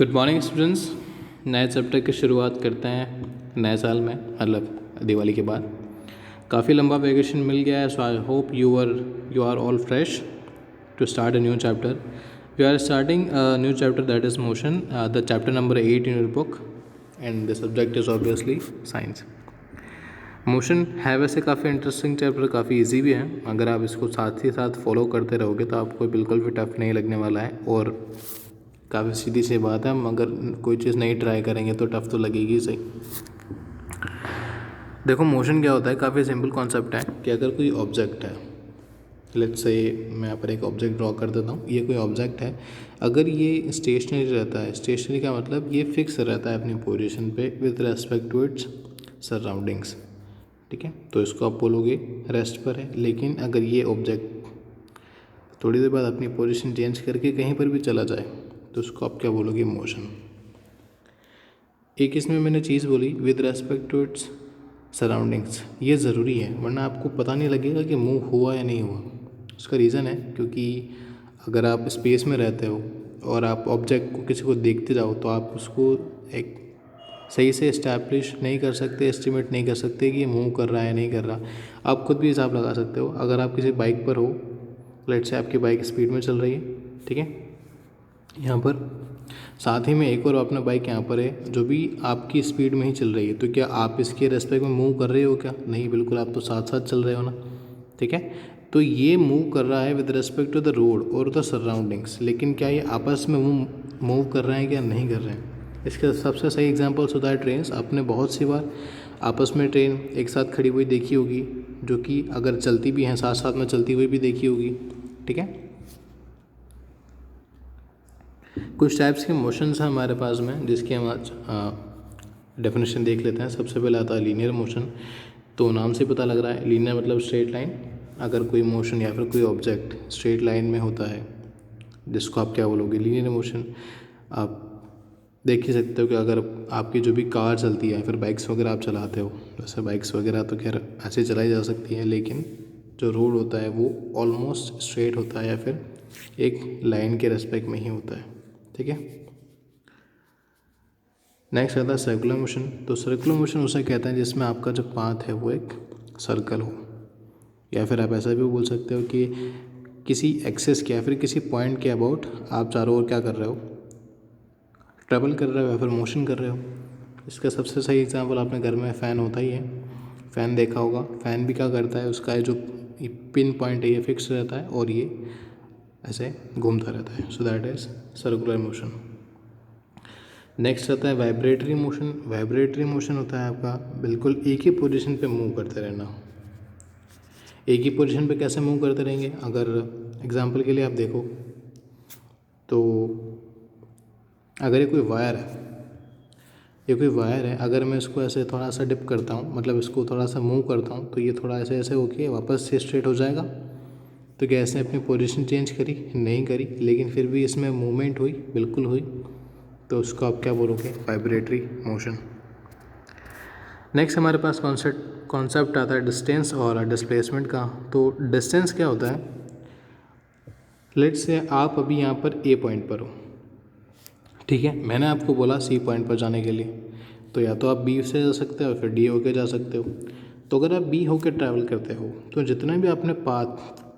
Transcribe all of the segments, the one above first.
Good morning students. नए chapter की शुरुआत करते हैं नए साल में, मतलब दिवाली के बाद। काफ़ी लंबा वेकेशन मिल गया है, so I hope you are all fresh to start a new chapter. We are starting a new chapter that is motion, the chapter number 8 in your book, and the subject is obviously science. Motion है वैसे काफ़ी interesting chapter, काफ़ी easy भी है। अगर आप इसको साथ ही साथ फॉलो करते रहोगे तो आपको बिल्कुल भी टफ नहीं लगने वाला है। और काफ़ी सीधी सी बात है, हम अगर कोई चीज़ नहीं ट्राई करेंगे तो टफ तो लगेगी ही सही। देखो, मोशन क्या होता है, काफ़ी सिंपल कॉन्सेप्ट है कि अगर कोई ऑब्जेक्ट है, लेट्स से मैं यहाँ पर एक ऑब्जेक्ट ड्रॉ कर देता हूँ। ये कोई ऑब्जेक्ट है, अगर ये स्टेशनरी रहता है, स्टेशनरी का मतलब ये फिक्स रहता है अपनी पोजीशन पे with respect to its surroundings, ठीक है, तो इसको आप बोलोगे रेस्ट पर है। लेकिन अगर ये ऑब्जेक्ट थोड़ी देर बाद अपनी पोजीशन चेंज करके कहीं पर भी चला जाए तो उसको आप क्या बोलोगे, मोशन। एक इसमें मैंने चीज़ बोली with respect to its surroundings, ये ज़रूरी है, वरना आपको पता नहीं लगेगा कि मूव हुआ या नहीं हुआ। उसका रीज़न है क्योंकि अगर आप स्पेस में रहते हो और आप ऑब्जेक्ट को किसी को देखते जाओ तो आप उसको एक सही से इस्टेब्लिश नहीं कर सकते, एस्टिमेट नहीं कर सकते कि ये मूव कर रहा है नहीं कर रहा। आप खुद भी हिसाब लगा सकते हो। अगर आप किसी बाइक पर हो, लेट से आपकी बाइक स्पीड में चल रही है, ठीक है, यहाँ पर साथ ही में एक और अपना बाइक यहाँ पर है जो भी आपकी स्पीड में ही चल रही है, तो क्या आप इसके रेस्पेक्ट में मूव कर रहे हो क्या? नहीं, बिल्कुल, आप तो साथ साथ चल रहे हो ना, ठीक है। तो ये मूव कर रहा है with respect to the road और द सराउंडिंग्स, लेकिन क्या ये आपस में मूव कर रहे हैं क्या? नहीं कर रहे हैं। इसका सबसे सही एग्जाम्पल्स होता है ट्रेन। आपने बहुत सी बार आपस में ट्रेन एक साथ खड़ी हुई देखी होगी, जो कि अगर चलती भी हैं साथ साथ में चलती हुई भी देखी होगी, ठीक है। कुछ टाइप्स के मोशंस हैं हमारे पास में, जिसकी हम आज डेफिनेशन देख लेते हैं। सबसे पहले आता है लीनियर मोशन। तो नाम से पता लग रहा है, लीनियर मतलब स्ट्रेट लाइन। अगर कोई मोशन या फिर कोई ऑब्जेक्ट स्ट्रेट लाइन में होता है, जिसको आप क्या बोलोगे, लीनियर मोशन। आप देख ही सकते हो कि अगर आपकी जो भी कार चलती है, फिर बाइक्स वगैरह आप चलाते हो, वैसे बाइक्स वगैरह तो खैर ऐसे चलाई जा सकती है, लेकिन जो रोड होता है वो ऑलमोस्ट स्ट्रेट होता है या फिर एक लाइन के रेस्पेक्ट में ही होता है, ठीक है। नेक्स्ट आता है सर्कुलर मोशन। तो सर्कुलर मोशन उसे कहते हैं जिसमें आपका जो पाथ है वो एक सर्कल हो, या फिर आप ऐसा भी बोल सकते हो कि किसी एक्सेस के या फिर किसी पॉइंट के अबाउट आप चारों ओर क्या कर रहे हो, ट्रैवल कर रहे हो या फिर मोशन कर रहे हो। इसका सबसे सही एग्जांपल आपने घर में फ़ैन होता ही है, फ़ैन देखा होगा। फ़ैन भी क्या करता है, उसका जो पिन पॉइंट है ये फिक्स रहता है और ये ऐसे घूमता रहता है, so that is circular motion. Next आता है वाइब्रेटरी मोशन। वाइब्रेटरी मोशन होता है आपका बिल्कुल एक ही पोजीशन पे मूव करते रहना। एक ही पोजीशन पे कैसे मूव करते रहेंगे, अगर एग्जांपल के लिए आप देखो तो अगर ये कोई वायर है, अगर मैं इसको ऐसे थोड़ा सा डिप करता हूँ, मतलब इसको थोड़ा सा मूव करता हूँ, तो ये थोड़ा ऐसे ऐसे होके वापस से स्ट्रेट हो जाएगा। तो क्या इसने अपनी पोजीशन चेंज करी? नहीं करी, लेकिन फिर भी इसमें मूवमेंट हुई, बिल्कुल हुई। तो उसको आप क्या बोलोगे, वाइब्रेटरी मोशन। नेक्स्ट हमारे पास कॉन्सेप्ट आता है डिस्टेंस और डिस्प्लेसमेंट का। तो डिस्टेंस क्या होता है, लेट्स से आप अभी यहाँ पर ए पॉइंट पर हो, ठीक है, मैंने आपको बोला सी पॉइंट पर जाने के लिए, तो या तो आप बी से जा सकते हो फिर डी होके जा सकते हो। तो अगर आप बी होके ट्रैवल करते हो तो जितना भी आपने पाथ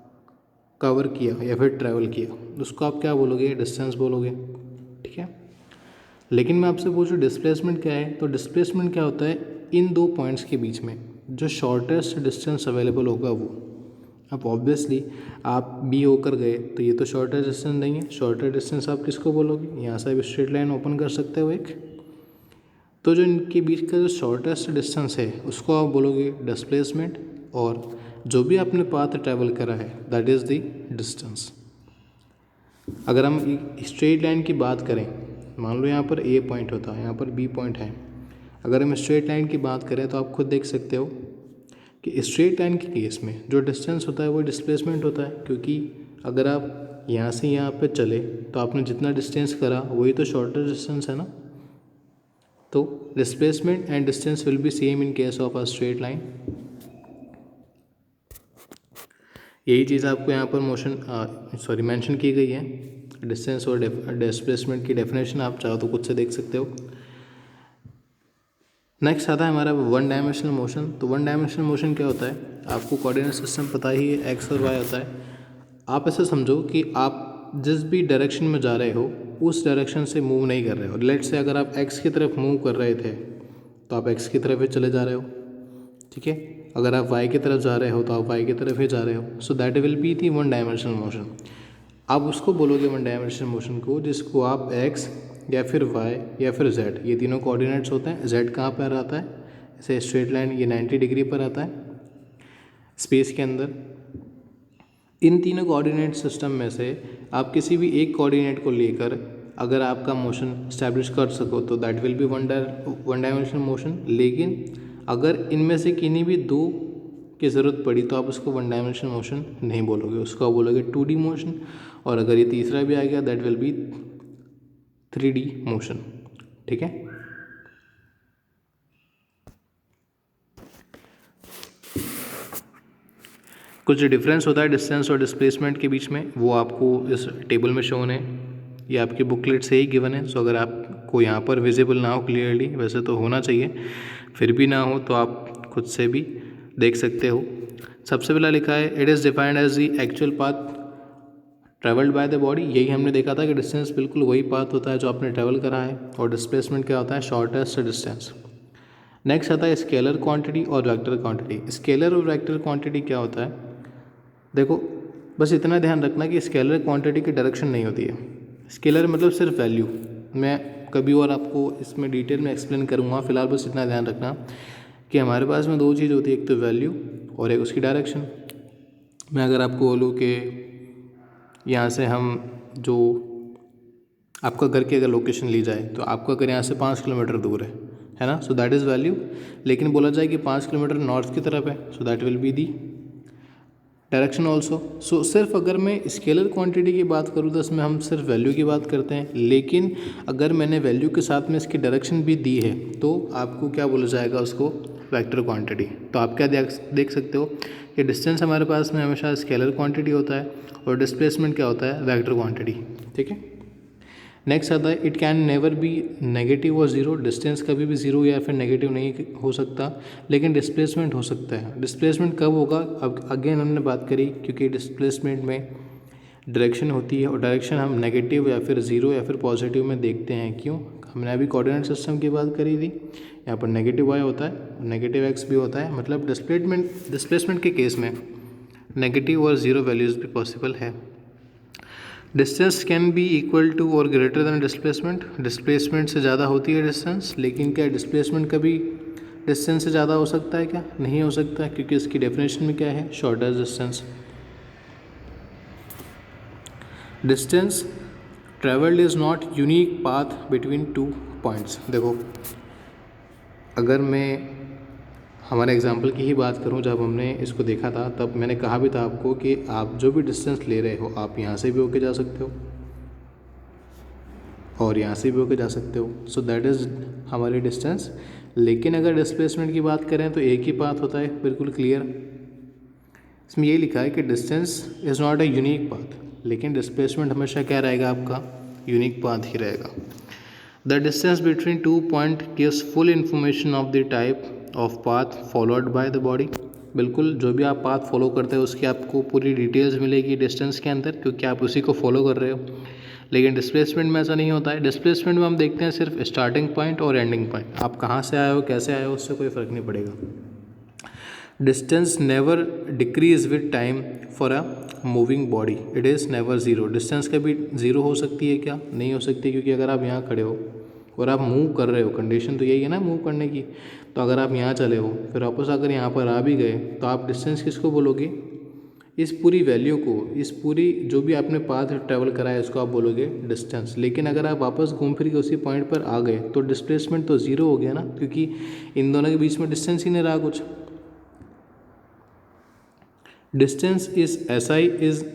कवर किया या फिर ट्रैवल किया, उसको आप क्या बोलोगे, डिस्टेंस बोलोगे, ठीक है। लेकिन मैं आपसे पूछूँ डिस्प्लेसमेंट क्या है, तो डिस्प्लेसमेंट क्या होता है, इन दो पॉइंट्स के बीच में जो शॉर्टेस्ट डिस्टेंस अवेलेबल होगा वो। अब ऑब्वियसली आप बी होकर गए तो ये तो शॉर्टेस्ट डिस्टेंस नहीं है। शॉर्टेस्ट डिस्टेंस आप किसको बोलोगे, यहाँ से आप स्ट्रेट लाइन ओपन कर सकते हो एक, तो जो इनके बीच का जो शॉर्टेस्ट डिस्टेंस है उसको आप बोलोगे डिस्प्लेसमेंट, और जो भी आपने पाथ ट्रैवल करा है दैट इज़ द डिस्टेंस। अगर हम स्ट्रेट लाइन की बात करें, मान लो यहाँ पर ए पॉइंट होता है, यहाँ पर बी पॉइंट है, अगर हम स्ट्रेट लाइन की बात करें तो आप खुद देख सकते हो कि स्ट्रेट लाइन के केस में जो डिस्टेंस होता है वो डिस्प्लेसमेंट होता है, क्योंकि अगर आप यहाँ से यहाँ पे चले तो आपने जितना डिस्टेंस करा वही तो शॉर्टर डिस्टेंस है ना। तो displacement and distance will be same in case of a straight line. यही चीज़ आपको यहाँ पर मेंशन की गई है। डिस्टेंस और डिस्प्लेसमेंट की डेफिनेशन आप चाहो तो खुद से देख सकते हो। नेक्स्ट आता है हमारा वन डायमेंशनल मोशन। तो वन डायमेंशनल मोशन क्या होता है, आपको कोऑर्डिनेट सिस्टम पता ही है, एक्स और वाई होता है। आप ऐसे समझो कि आप जिस भी डायरेक्शन में जा रहे हो उस डायरेक्शन से मूव नहीं कर रहे हो। लेट्स से अगर आप एक्स की तरफ मूव कर रहे थे तो आप एक्स की तरफ ही चले जा रहे हो, ठीक है। अगर आप वाई की तरफ जा रहे हो तो आप वाई की तरफ ही जा रहे हो। सो that will be the one dimensional motion. आप उसको बोलोगे वन डायमेंशनल मोशन को जिसको आप एक्स या फिर वाई या फिर जेड, ये तीनों कोऑर्डिनेट्स होते हैं। जेड कहाँ पर आता है, ऐसे स्ट्रेट लाइन ये 90 डिग्री पर आता है स्पेस के अंदर। इन तीनों कोऑर्डिनेट सिस्टम में से आप किसी भी एक कोऑर्डिनेट को लेकर अगर आपका मोशन इस्टेब्लिश कर सको तो that will B one dimensional motion. लेकिन अगर इनमें से किन्हीं भी दो की ज़रूरत पड़ी तो आप उसको वन डायमेंशनल मोशन नहीं बोलोगे, उसको आप बोलोगे 2D मोशन। और अगर ये तीसरा भी आ गया that will B 3D motion, ठीक है। कुछ डिफरेंस होता है डिस्टेंस और डिस्प्लेसमेंट के बीच में, वो आपको इस टेबल में शोन है, ये आपकी बुकलेट से ही गिवन है। सो अगर आपको यहाँ पर विजिबल ना हो क्लियरली, वैसे तो होना चाहिए, फिर भी ना हो तो आप खुद से भी देख सकते हो। सबसे पहला लिखा है it is defined as the actual path travelled by the body. यही हमने देखा था कि डिस्टेंस बिल्कुल वही पाथ होता है जो आपने ट्रेवल करा है, और डिस्प्लेसमेंट क्या होता है, शॉर्टेस्ट डिस्टेंस। नेक्स्ट आता है स्केलर क्वांटिटी और वेक्टर क्वांटिटी। स्केलर और वेक्टर क्वांटिटी क्या होता है, देखो बस इतना ध्यान रखना कि स्केलर क्वांटिटी की डायरेक्शन नहीं होती है। स्केलर मतलब सिर्फ वैल्यू, मैं कभी और आपको इसमें डिटेल में एक्सप्लेन करूँगा। फिलहाल बस इतना ध्यान रखना कि हमारे पास में दो चीज़ होती है, एक तो वैल्यू और एक उसकी डायरेक्शन। मैं अगर आपको बोलूँ कि यहाँ से हम जो आपका घर की अगर लोकेशन ली जाए तो आपका घर यहाँ से 5 किलोमीटर दूर है ना, सो दैट इज़ वैल्यू। लेकिन बोला जाए कि 5 किलोमीटर नॉर्थ की तरफ है, so that will be the direction also. So सिर्फ अगर मैं स्केलर क्वांटिटी की बात करूँ तो इसमें हम सिर्फ वैल्यू की बात करते हैं। लेकिन अगर मैंने वैल्यू के साथ में इसकी डायरेक्शन भी दी है तो आपको क्या बोला जाएगा, उसको वेक्टर क्वांटिटी। तो आप क्या देख सकते हो कि डिस्टेंस हमारे पास में हमेशा स्केलर क्वांटिटी होता है और डिस्प्लेसमेंट क्या होता है, वेक्टर क्वांटिटी, ठीक है। नेक्स्ट आता है it can never be negative और ज़ीरो। डिस्टेंस कभी भी ज़ीरो या फिर नेगेटिव नहीं हो सकता, लेकिन डिस्प्लेसमेंट हो सकता है। डिस्प्लेसमेंट कब होगा, अब अगेन हमने बात करी, क्योंकि डिस्प्लेसमेंट में डायरेक्शन होती है और डायरेक्शन हम नेगेटिव या फिर ज़ीरो या फिर पॉजिटिव में देखते हैं। क्यों, हमने अभी कोऑर्डिनेट सिस्टम की बात करी थी, यहाँ पर नेगेटिव वाई होता है, नेगेटिव एक्स भी होता है। मतलब डिस्प्लेसमेंट के केस में नेगेटिव और ज़ीरो वैल्यूज़ भी पॉसिबल है। Distance can be equal to और ग्रेटर दैन डिस्प्लेसमेंट। डिस्प्लेसमेंट से ज़्यादा होती है डिस्टेंस, लेकिन क्या डिस्प्लेसमेंट कभी डिस्टेंस से ज़्यादा हो सकता है, क्या नहीं हो सकता, क्योंकि इसकी डेफिनेशन में क्या है, shortest distance. Distance travelled is not unique path between two points. देखो अगर मैं हमारे एग्जाम्पल की ही बात करूं, जब हमने इसको देखा था तब मैंने कहा भी था आपको कि आप जो भी डिस्टेंस ले रहे हो आप यहाँ से भी होके जा सकते हो और यहाँ से भी होके जा सकते हो। सो दैट इज़ हमारी डिस्टेंस। लेकिन अगर डिस्प्लेसमेंट की बात करें तो एक ही पाथ होता है, बिल्कुल क्लियर। इसमें ये लिखा है कि distance is not a unique path, लेकिन डिस्प्लेसमेंट हमेशा क्या रहेगा, आपका यूनिक पाथ ही रहेगा। The distance between two point gives full information of the type of path followed by the body. बिल्कुल जो भी आप पाथ फॉलो करते हो उसकी आपको पूरी डिटेल्स मिलेगी डिस्टेंस के अंदर, क्योंकि आप उसी को फॉलो कर रहे हो। लेकिन डिस्प्लेसमेंट में ऐसा नहीं होता है। डिस्प्लेसमेंट में हम देखते हैं सिर्फ स्टार्टिंग पॉइंट और एंडिंग पॉइंट, आप कहाँ से आए हो कैसे आए हो उससे कोई फ़र्क नहीं पड़ेगा। Distance never decrease with time for a moving body, it is never zero. Distance कभी ज़ीरो हो सकती है क्या, नहीं हो सकती, क्योंकि अगर आप यहाँ खड़े हो और आप मूव कर रहे हो, कंडीशन तो यही है ना मूव करने की, तो अगर आप यहाँ चले हो फिर वापस अगर यहाँ पर आ भी गए तो आप डिस्टेंस किसको बोलोगे, इस पूरी वैल्यू को, इस पूरी जो भी आपने पाथ ट्रैवल करा है इसको आप बोलोगे डिस्टेंस। लेकिन अगर आप वापस घूम फिर के उसी पॉइंट पर आ गए तो डिस्प्लेसमेंट तो ज़ीरो हो गया ना, क्योंकि इन दोनों के बीच में डिस्टेंस ही नहीं रहा कुछ। Distance is SI is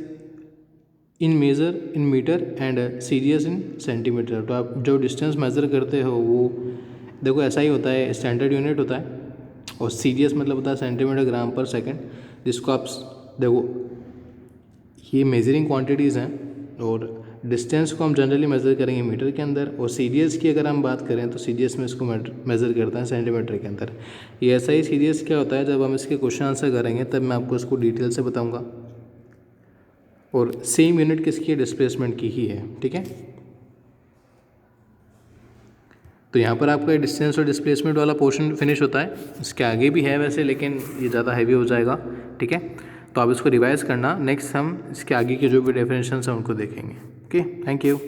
in metre and serious in centimetre. तो आप जो डिस्टेंस मेज़र करते हो वो देखो SI होता है, स्टैंडर्ड यूनिट होता है, और सीरियस मतलब होता है सेंटीमीटर ग्राम पर सेकंड, जिसको आप देखो ये मेजरिंग क्वांटिटीज़ हैं। और डिस्टेंस को हम जनरली मेज़र करेंगे मीटर के अंदर, और सीडीएस की अगर हम बात करें तो सीडीएस में इसको मेज़र करते हैं सेंटीमीटर के अंदर। ये ऐसा ही सीडीएस क्या होता है, जब हम इसके क्वेश्चन आंसर करेंगे तब मैं आपको इसको डिटेल से बताऊँगा। और सेम यूनिट किसकी है, डिस्प्लेसमेंट की ही है, ठीक है। तो यहाँ पर आपका डिस्टेंस और डिस्प्लेसमेंट वाला पोर्शन फिनिश होता है। इसके आगे भी है वैसे, लेकिन ये ज़्यादा हैवी हो जाएगा, ठीक है। तो आप इसको रिवाइज़ करना, नेक्स्ट हम इसके आगे के जो भी डेफिनेशंस हैं उनको देखेंगे। Okay, thank you.